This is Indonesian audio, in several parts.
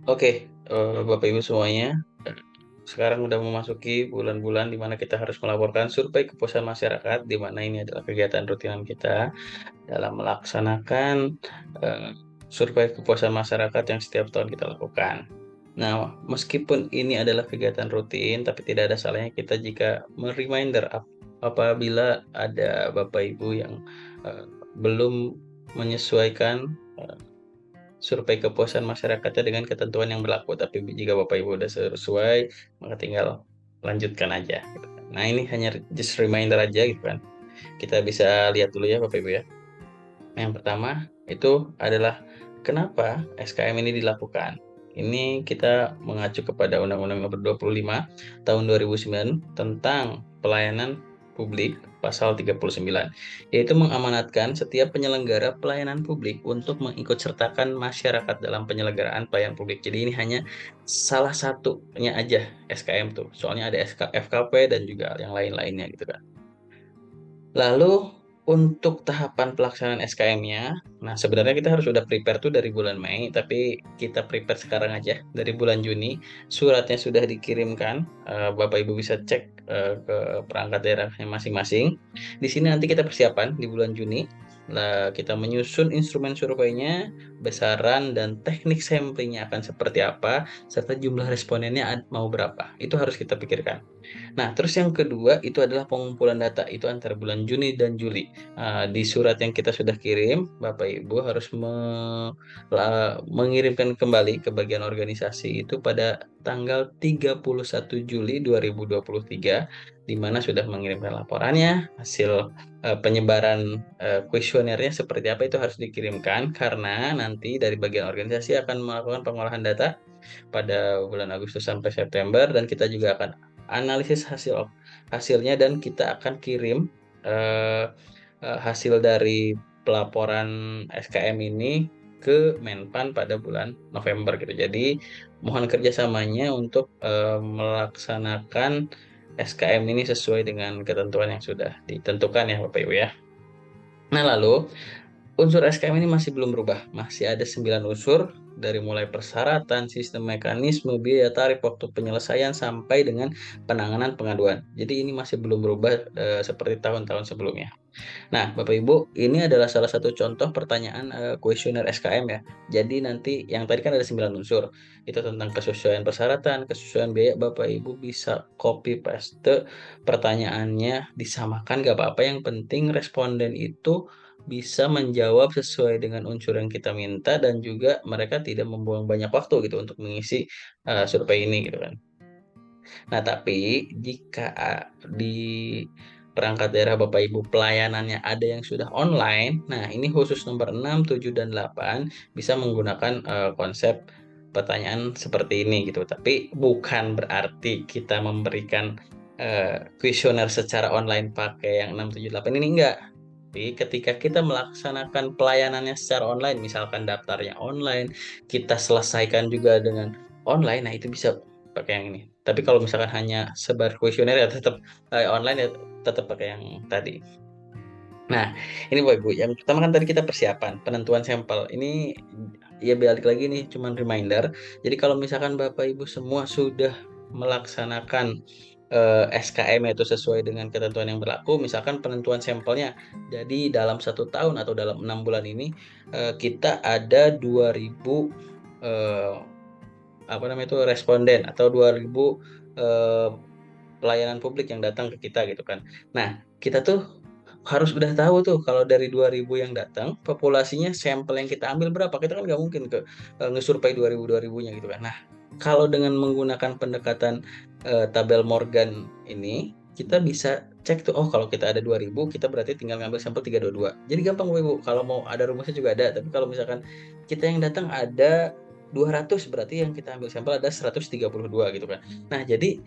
Oke, Bapak Ibu semuanya, sekarang udah memasuki bulan-bulan di mana kita harus melaporkan survei kepuasan masyarakat, di mana ini adalah kegiatan rutinan kita dalam melaksanakan, eee, survei kepuasan masyarakat yang setiap tahun kita lakukan. Nah, meskipun ini adalah kegiatan rutin, tapi tidak ada salahnya kita jika me-reminder apabila ada Bapak Ibu yang, eee, belum menyesuaikan, survei kepuasan masyarakatnya dengan ketentuan yang berlaku, tapi jika Bapak Ibu udah sesuai, maka tinggal lanjutkan aja gitu kan. Nah, ini hanya just reminder aja gitu kan. Kita bisa lihat dulu ya Bapak Ibu ya. Yang pertama itu adalah kenapa SKM ini dilakukan. Ini kita mengacu kepada Undang-Undang Nomor 25 Tahun 2009 tentang Pelayanan Publik pasal 39, yaitu mengamanatkan setiap penyelenggara pelayanan publik untuk mengikut sertakan masyarakat dalam penyelenggaraan pelayanan publik. Jadi ini hanya salah satunya aja SKM tuh, soalnya ada FKP dan juga yang lain-lainnya gitu kan. Lalu untuk tahapan pelaksanaan SKM-nya, nah sebenarnya kita harus udah prepare tuh dari bulan Mei, tapi kita prepare sekarang aja dari bulan Juni. Suratnya sudah dikirimkan, Bapak Ibu bisa cek, ke perangkat daerahnya masing-masing. Di sini nanti kita persiapan di bulan Juni, kita menyusun instrumen surveinya, besaran dan teknik samplingnya akan seperti apa, serta jumlah respondennya mau berapa. Itu harus kita pikirkan. Nah, terus yang kedua itu adalah pengumpulan data, itu antara bulan Juni dan Juli. Di surat yang kita sudah kirim, Bapak Ibu harus mengirimkan kembali ke bagian organisasi itu pada tanggal 31 Juli 2023, di mana sudah mengirimkan laporannya, hasil, penyebaran, kuesionernya seperti apa itu harus dikirimkan, karena nanti dari bagian organisasi akan melakukan pengolahan data pada bulan Agustus sampai September dan kita juga akan analisis hasilnya dan kita akan kirim, eee hasil dari pelaporan SKM ini ke Menpan pada bulan November gitu. Jadi mohon kerjasamanya untuk, melaksanakan SKM ini sesuai dengan ketentuan yang sudah ditentukan ya Bapak Ibu ya. Nah lalu unsur SKM ini masih belum berubah, masih ada 9 unsur dari mulai persyaratan, sistem mekanisme, biaya tarif, waktu penyelesaian, sampai dengan penanganan pengaduan. Jadi ini masih belum berubah, seperti tahun-tahun sebelumnya. Nah, Bapak Ibu, ini adalah salah satu contoh pertanyaan, kuesioner SKM ya. Jadi nanti yang tadi kan ada 9 unsur, itu tentang kesesuaian persyaratan, kesesuaian biaya, Bapak Ibu bisa copy paste pertanyaannya, disamakan nggak apa-apa, yang penting responden itu bisa menjawab sesuai dengan unsur yang kita minta dan juga mereka tidak membuang banyak waktu gitu untuk mengisi, survei ini gitu kan. Nah, tapi jika di perangkat daerah Bapak Ibu pelayanannya ada yang sudah online, nah ini khusus nomor 6, 7, dan 8 bisa menggunakan, konsep pertanyaan seperti ini gitu. Tapi bukan berarti kita memberikan, kuesioner secara online pakai yang 6, 7, 8 ini enggak. Tapi ketika kita melaksanakan pelayanannya secara online, misalkan daftarnya online, kita selesaikan juga dengan online, nah itu bisa pakai yang ini. Tapi kalau misalkan hanya sebar kuesioner ya tetap, online ya tetap pakai yang tadi. Nah, ini Bapak Ibu, yang pertama kan tadi kita persiapan, penentuan sampel. Ini ya balik lagi nih cuman reminder. Jadi kalau misalkan Bapak Ibu semua sudah melaksanakan, SKM itu sesuai dengan ketentuan yang berlaku, misalkan penentuan sampelnya. Jadi dalam 1 tahun atau dalam 6 bulan ini, kita ada 2.000, eee, apa namanya itu, responden atau 2.000, eee, pelayanan publik yang datang ke kita gitu kan. Nah, kita tuh harus udah tahu tuh kalau dari 2.000 yang datang, populasinya sampel yang kita ambil berapa, kita kan nggak mungkin ngesurvei 2.000-nya gitu kan. Nah, kalau dengan menggunakan pendekatan, tabel Morgan ini, kita bisa cek tuh, oh kalau kita ada 2.000 kita berarti tinggal ngambil sampel 322. Jadi gampang Bapak Ibu, kalau mau ada rumusnya juga ada, tapi kalau misalkan kita yang datang ada 200 berarti yang kita ambil sampel ada 132 gitu kan. Nah jadi,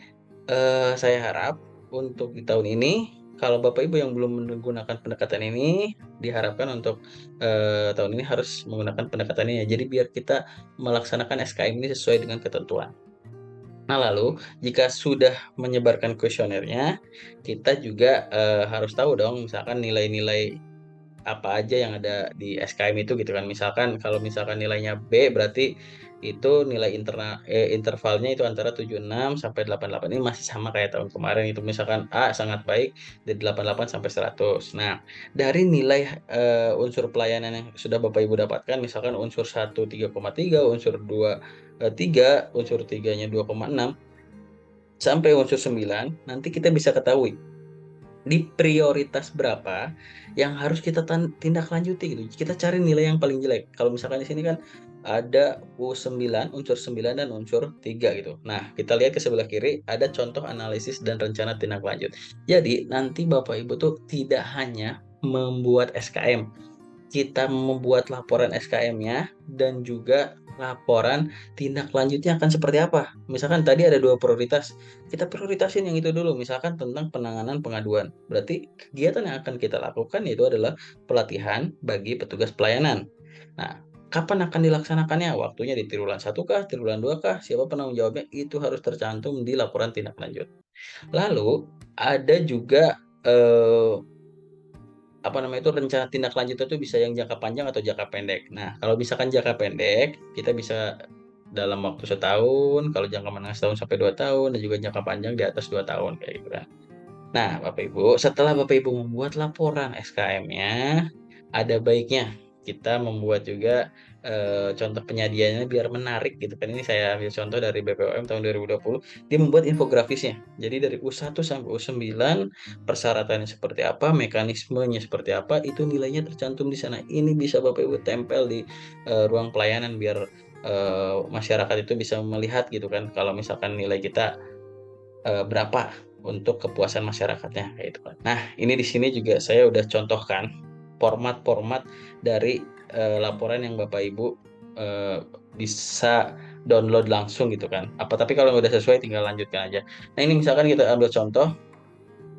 saya harap untuk di tahun ini, kalau Bapak Ibu yang belum menggunakan pendekatan ini, diharapkan untuk, tahun ini harus menggunakan pendekatan ini ya. Jadi biar kita melaksanakan SKM ini sesuai dengan ketentuan. Nah lalu, jika sudah menyebarkan kuesionernya, kita juga, harus tahu dong misalkan nilai-nilai apa aja yang ada di SKM itu gitu kan. Misalkan kalau misalkan nilainya B berarti itu nilai intervalnya itu antara 76 sampai 88. Ini masih sama kayak tahun kemarin itu. Misalkan A sangat baik dari 88 sampai 100. Nah, dari nilai unsur pelayanan yang sudah Bapak Ibu dapatkan, misalkan unsur 1 3,3, unsur 2 3, unsur 3-nya 2,6 sampai unsur 9, nanti kita bisa ketahui di prioritas berapa yang harus kita tindak lanjuti gitu. Kita cari nilai yang paling jelek. Kalau misalkan di sini kan ada U9, unsur 9 dan unsur 3 gitu. Nah, kita lihat ke sebelah kiri ada contoh analisis dan rencana tindak lanjut. Jadi, nanti Bapak Ibu tuh tidak hanya membuat SKM, kita membuat laporan SKM-nya dan juga laporan tindak lanjutnya akan seperti apa. Misalkan tadi ada 2 prioritas, kita prioritasin yang itu dulu, misalkan tentang penanganan pengaduan. Berarti kegiatan yang akan kita lakukan itu adalah pelatihan bagi petugas pelayanan. Nah, kapan akan dilaksanakannya? Waktunya di triwulan 1 kah, triwulan 2 kah, siapa penanggung jawabnya, itu harus tercantum di laporan tindak lanjut. Lalu ada juga, apa namanya itu, rencana tindak lanjut itu bisa yang jangka panjang atau jangka pendek. Nah, kalau misalkan jangka pendek, kita bisa dalam waktu setahun, kalau jangka menengah setahun sampai 2 tahun, dan juga jangka panjang di atas 2 tahun, kayak gitu kan. Nah, Bapak Ibu, setelah Bapak Ibu membuat laporan SKM-nya, ada baiknya kita membuat juga, contoh penyajiannya biar menarik gitu kan. Ini saya ambil contoh dari BPOM tahun 2020, dia membuat infografisnya. Jadi dari U1 sampai U9, persyaratannya seperti apa, mekanismenya seperti apa, itu nilainya tercantum di sana. Ini bisa Bapak Ibu tempel di, ruang pelayanan biar, masyarakat itu bisa melihat gitu kan, kalau misalkan nilai kita berapa untuk kepuasan masyarakatnya, kayak gitu kan. Nah, ini di sini juga saya udah contohkan format-format dari, laporan yang Bapak Ibu, eee, bisa download langsung gitu kan. Tapi kalau udah sesuai tinggal lanjutkan aja. Nah, ini misalkan kita ambil contoh,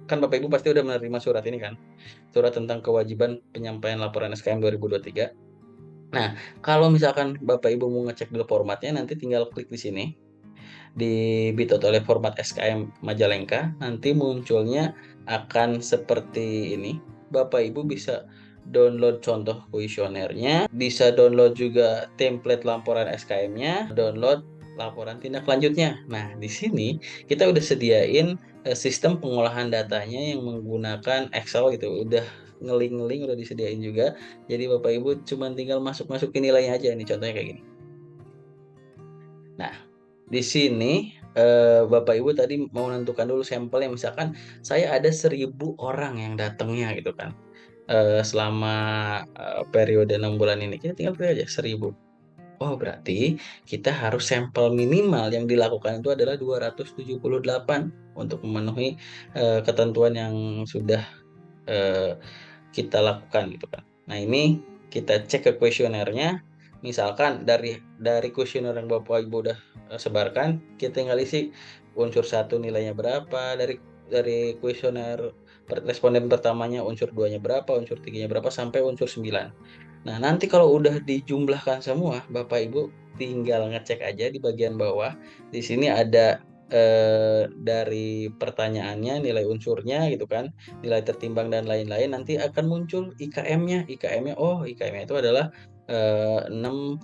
kan Bapak Ibu pasti udah menerima surat ini kan, surat tentang kewajiban penyampaian laporan SKM 2023. Nah, kalau misalkan Bapak Ibu mau ngecek dulu formatnya, nanti tinggal klik di sini. Di Bitot oleh format SKM Majalengka, nanti munculnya akan seperti ini. Bapak Ibu bisa download contoh kuesionernya, bisa download juga template laporan SKM-nya, download laporan tindak lanjutnya. Nah, di sini kita udah sediain sistem pengolahan datanya yang menggunakan Excel gitu, udah ngeling-ngeling udah disediain juga. Jadi Bapak Ibu cuma tinggal masukin nilainya aja, ini contohnya kayak gini. Nah, di sini, Bapak Ibu tadi mau menentukan dulu sampelnya, misalkan saya ada 1.000 orang yang datangnya gitu kan, selama, periode 6 bulan ini, kita tinggal pilih aja 1.000. Oh, berarti kita harus sampel minimal yang dilakukan itu adalah 278 untuk memenuhi, ketentuan yang sudah, eee, kita lakukan gitu kan. Nah, ini kita cek ke kuesionernya, misalkan dari kuesioner yang Bapak Ibu udah, sebarkan, kita tinggal isi unsur 1 nilainya berapa, dari kuesioner responden pertamanya unsur 2-nya berapa, unsur 3-nya berapa, sampai unsur 9. Nah, nanti kalau udah dijumlahkan semua, Bapak Ibu tinggal ngecek aja di bagian bawah, di sini ada, dari pertanyaannya, nilai unsurnya gitu kan, nilai tertimbang dan lain-lain, nanti akan muncul IKM-nya. IKM-nya itu adalah, 62,5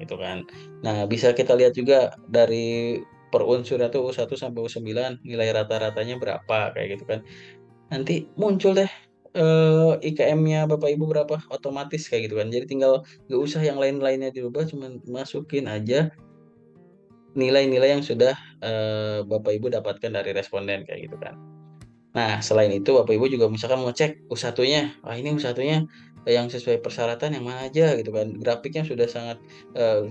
gitu kan. Nah, bisa kita lihat juga dari per unsurnya tuh U1 sampai U9 nilai rata-ratanya berapa, kayak gitu kan. Nanti muncul deh, IKM-nya Bapak Ibu berapa, otomatis kayak gitu kan. Jadi tinggal nggak usah yang lain-lainnya dirubah, cuman masukin aja nilai-nilai yang sudah, Bapak Ibu dapatkan dari responden, kayak gitu kan. Nah, selain itu Bapak Ibu juga misalkan mau cek U1-nya, wah ini U1-nya yang sesuai persyaratan yang mana aja gitu kan. Grafiknya sudah sangat,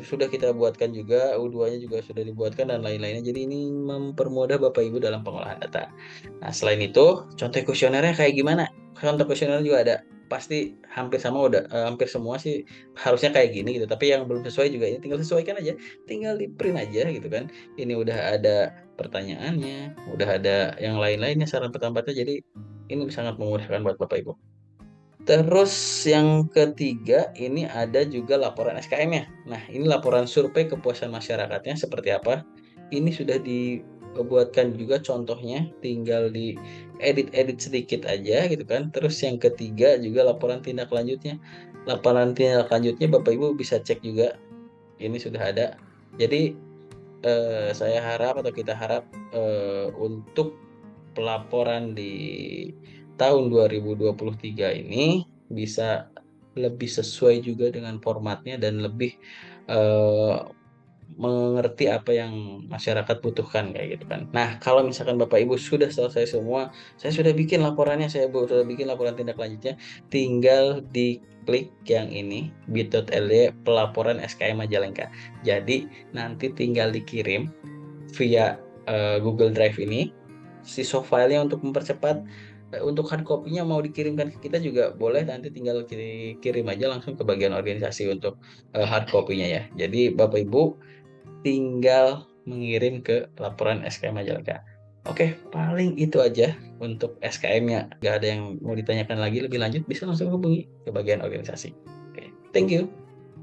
sudah kita buatkan juga, U2-nya juga sudah dibuatkan dan lain-lainnya. Jadi ini mempermudah Bapak Ibu dalam pengolahan data. Nah, selain itu contoh kuesionernya kayak gimana? Contoh kuesioner juga ada. Pasti hampir sama hampir semua sih harusnya kayak gini gitu, tapi yang belum sesuai juga ini tinggal sesuaikan aja, tinggal di-print aja gitu kan. Ini udah ada pertanyaannya, udah ada yang lain-lainnya, saran petambahnya, jadi ini sangat memudahkan buat Bapak Ibu. Terus yang ketiga, ini ada juga laporan SKM-nya. Nah, ini laporan survei kepuasan masyarakatnya seperti apa. Ini sudah dibuatkan juga contohnya, tinggal diedit-edit sedikit aja gitu kan. Terus yang ketiga juga laporan tindak lanjutnya. Laporan tindak lanjutnya Bapak Ibu bisa cek juga ini sudah ada. Jadi saya harap atau kita harap untuk pelaporan di tahun 2023 ini bisa lebih sesuai juga dengan formatnya dan lebih eh, mengerti apa yang masyarakat butuhkan kayak gitu kan. Nah, kalau misalkan Bapak Ibu sudah selesai semua, saya sudah bikin laporannya, sudah bikin laporan tindak lanjutnya, tinggal diklik yang ini bit.ly pelaporan SKM Majalengka. Jadi nanti tinggal dikirim via Google Drive ini si soft filenya untuk mempercepat. Untuk hard copy-nya mau dikirimkan ke kita juga boleh, nanti tinggal kirim aja langsung ke bagian organisasi untuk hard copy-nya ya. Jadi Bapak Ibu tinggal mengirim ke laporan SKM Majalengka. Oke, paling itu aja untuk SKM-nya. Gak ada yang mau ditanyakan lagi lebih lanjut, bisa langsung hubungi ke bagian organisasi. Oke, thank you.